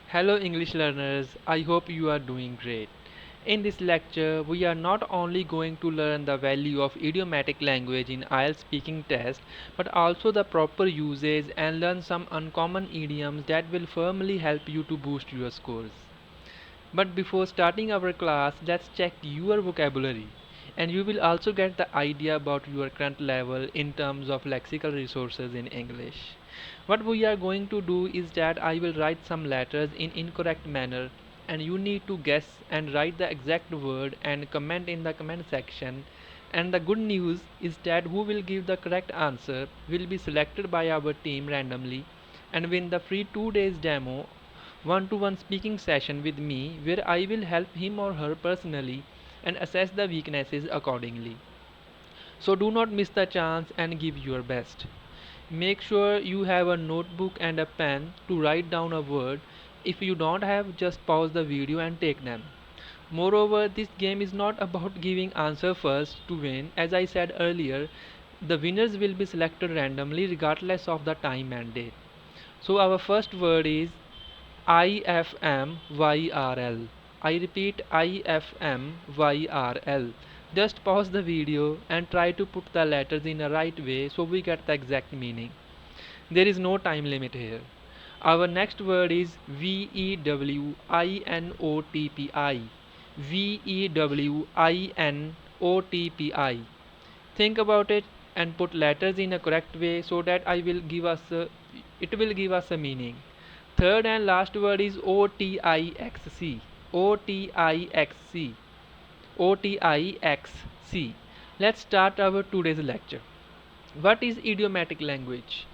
Hello English learners, I hope you are doing great. In this lecture, we are not only going to learn the value of idiomatic language in IELTS speaking test, but also the proper usage and learn some uncommon idioms that will firmly help you to boost your scores. But before starting our class, let's check your vocabulary. And you will also get the idea about your current level in terms of lexical resources in English. What we are going to do is that I will write some letters in incorrect manner and you need to guess and write the exact word and comment in the comment section. And the good news is that who will give the correct answer will be selected by our team randomly and win the free 2 days demo one-to-one speaking session with me where I will help him or her personally and assess the weaknesses accordingly. So do not miss the chance and give your best. Make sure you have a notebook and a pen to write down a word. If you don't have, just pause the video and take them. Moreover, this game is not about giving answer first to win. As I said earlier, the winners will be selected randomly regardless of the time and date. So our first word is IFMYRL. I repeat IFMYRL. Just pause the video and try to put the letters in a right way so we get the exact meaning. There is no time limit here. Our next word is VEWINOTPI. VEWINOTPI. Think about it and put letters in a correct way so that it will give us a meaning. Third and last word is OTIXC. OTIXC. OTIXC. Let's start our today's lecture. What is idiomatic language?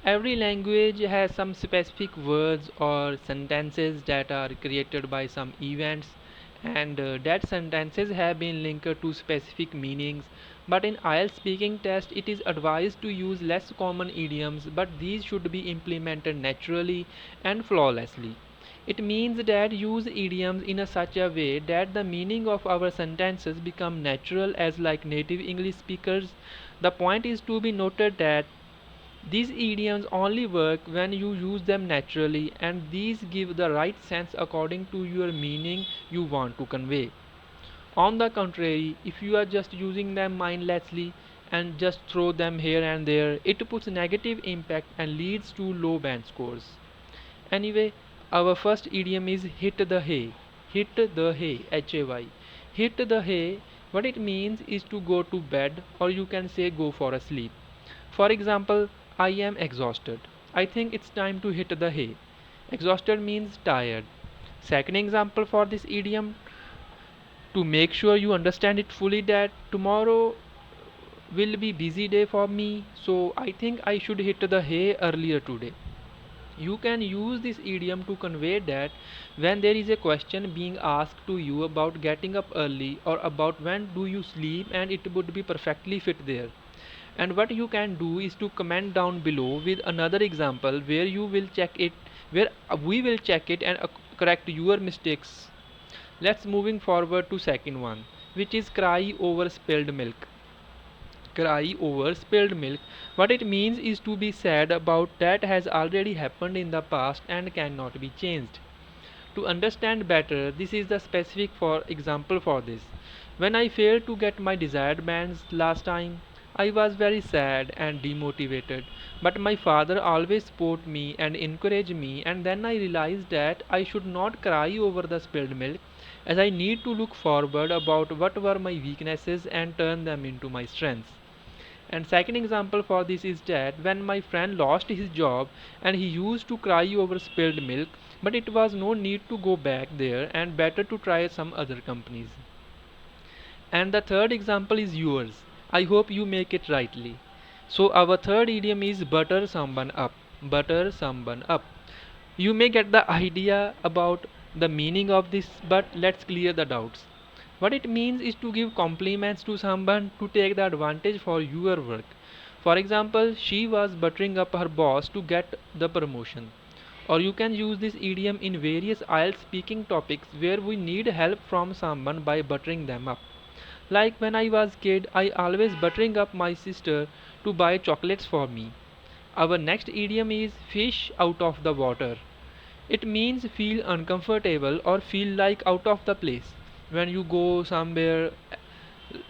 Every language has some specific words or sentences that are created by some events and that sentences have been linked to specific meanings, but in IELTS speaking test it is advised to use less common idioms, but these should be implemented naturally and flawlessly. It means that use idioms in such a way that the meaning of our sentences become natural as like native English speakers. The point is to be noted that these idioms only work when you use them naturally and these give the right sense according to your meaning you want to convey. On the contrary, if you are just using them mindlessly and just throw them here and there, it puts negative impact and leads to low band scores. Anyway, our first idiom is hit the hay. Hit the hay, Hay. Hit the hay, what it means is to go to bed or you can say go for a sleep. For example, I am exhausted. I think it's time to hit the hay. Exhausted means tired. Second example for this idiom, to make sure you understand it fully, that tomorrow will be busy day for me, so I think I should hit the hay earlier today. You can use this idiom to convey that when there is a question being asked to you about getting up early or about when do you sleep and it would be perfectly fit there. And what you can do is to comment down below with another example where you will check it, where we will check it and correct your mistakes. Let's moving forward to second one, which is cry over spilled milk. Cry over spilled milk. What it means is to be sad about that has already happened in the past and cannot be changed. To understand better, this is the specific for example for this. When I failed to get my desired bands last time, I was very sad and demotivated, but my father always supported me and encouraged me, and then I realized that I should not cry over the spilled milk as I need to look forward about what were my weaknesses and turn them into my strengths. And second example for this is that when my friend lost his job and he used to cry over spilled milk, but it was no need to go back there and better to try some other companies. And the third example is yours. I hope you make it rightly. So our third idiom is butter someone up. Butter someone up. You may get the idea about the meaning of this, but let's clear the doubts. What it means is to give compliments to someone to take the advantage for your work. For example, she was buttering up her boss to get the promotion. Or you can use this idiom in various IELTS speaking topics where we need help from someone by buttering them up. Like when I was kid, I always buttering up my sister to buy chocolates for me. Our next idiom is fish out of the water. It means feel uncomfortable or feel like out of the place. When you go somewhere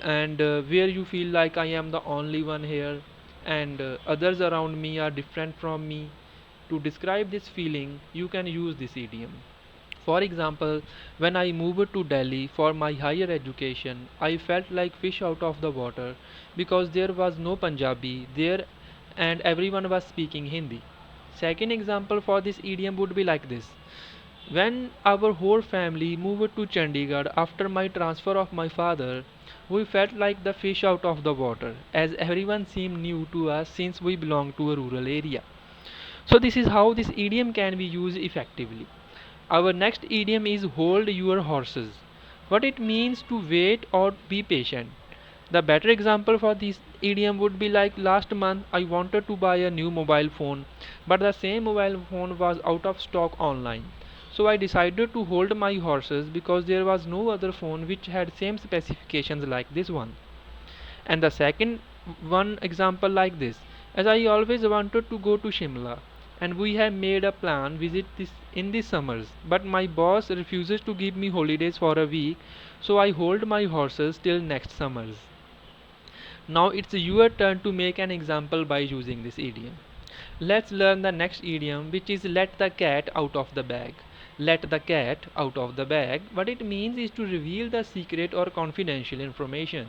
and where you feel like I am the only one here and others around me are different from me. To describe this feeling, you can use this idiom. For example, when I moved to Delhi for my higher education, I felt like fish out of the water because there was no Punjabi there and everyone was speaking Hindi. Second example for this idiom would be like this. When our whole family moved to Chandigarh after my transfer of my father, we felt like the fish out of the water as everyone seemed new to us since we belong to a rural area. So this is how this idiom can be used effectively. Our next idiom is hold your horses. What it means to wait or be patient. The better example for this idiom would be like last month I wanted to buy a new mobile phone, but the same mobile phone was out of stock online. So I decided to hold my horses because there was no other phone which had same specifications like this one. And the second one example like this, as I always wanted to go to Shimla and we have made a plan visit this in the summers, but my boss refuses to give me holidays for a week, so I hold my horses till next summers. Now it's your turn to make an example by using this idiom. Let's learn the next idiom, which is let the cat out of the bag. Let the cat out of the bag. What it means is to reveal the secret or confidential information.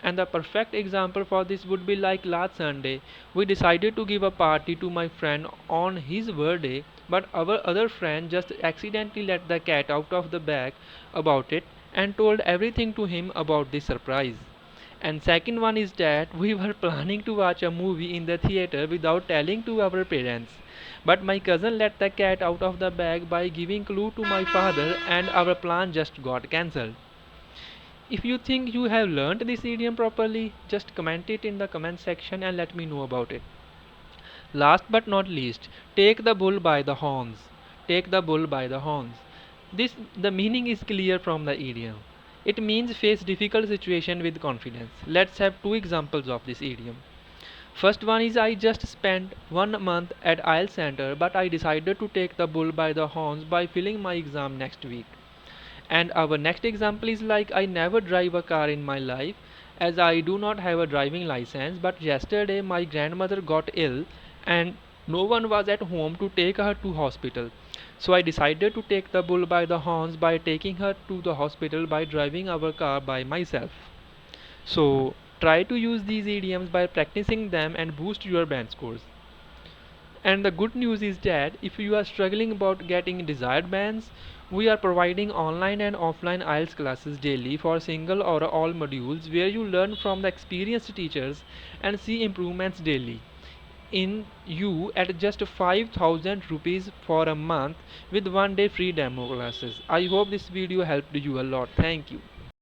And the perfect example for this would be like last Sunday, we decided to give a party to my friend on his birthday, but our other friend just accidentally let the cat out of the bag about it and told everything to him about the surprise. And second one is that we were planning to watch a movie in the theater without telling to our parents. But my cousin let the cat out of the bag by giving clue to my father and our plan just got cancelled. If you think you have learned this idiom properly, just comment it in the comment section and let me know about it. Last but not least, take the bull by the horns. Take the bull by the horns. The meaning is clear from the idiom. It means face difficult situation with confidence. Let's have two examples of this idiom. First one is I just spent 1 month at IELTS Center, but I decided to take the bull by the horns by filling my exam next week. And our next example is like I never drive a car in my life as I do not have a driving license, but yesterday my grandmother got ill and no one was at home to take her to hospital. So I decided to take the bull by the horns by taking her to the hospital by driving our car by myself. So try to use these idioms by practicing them and boost your band scores. And the good news is that if you are struggling about getting desired bands, we are providing online and offline IELTS classes daily for single or all modules where you learn from the experienced teachers and see improvements daily in you at just 5000 rupees for a month with 1 day free demo classes. I hope this video helped you a lot. Thank you.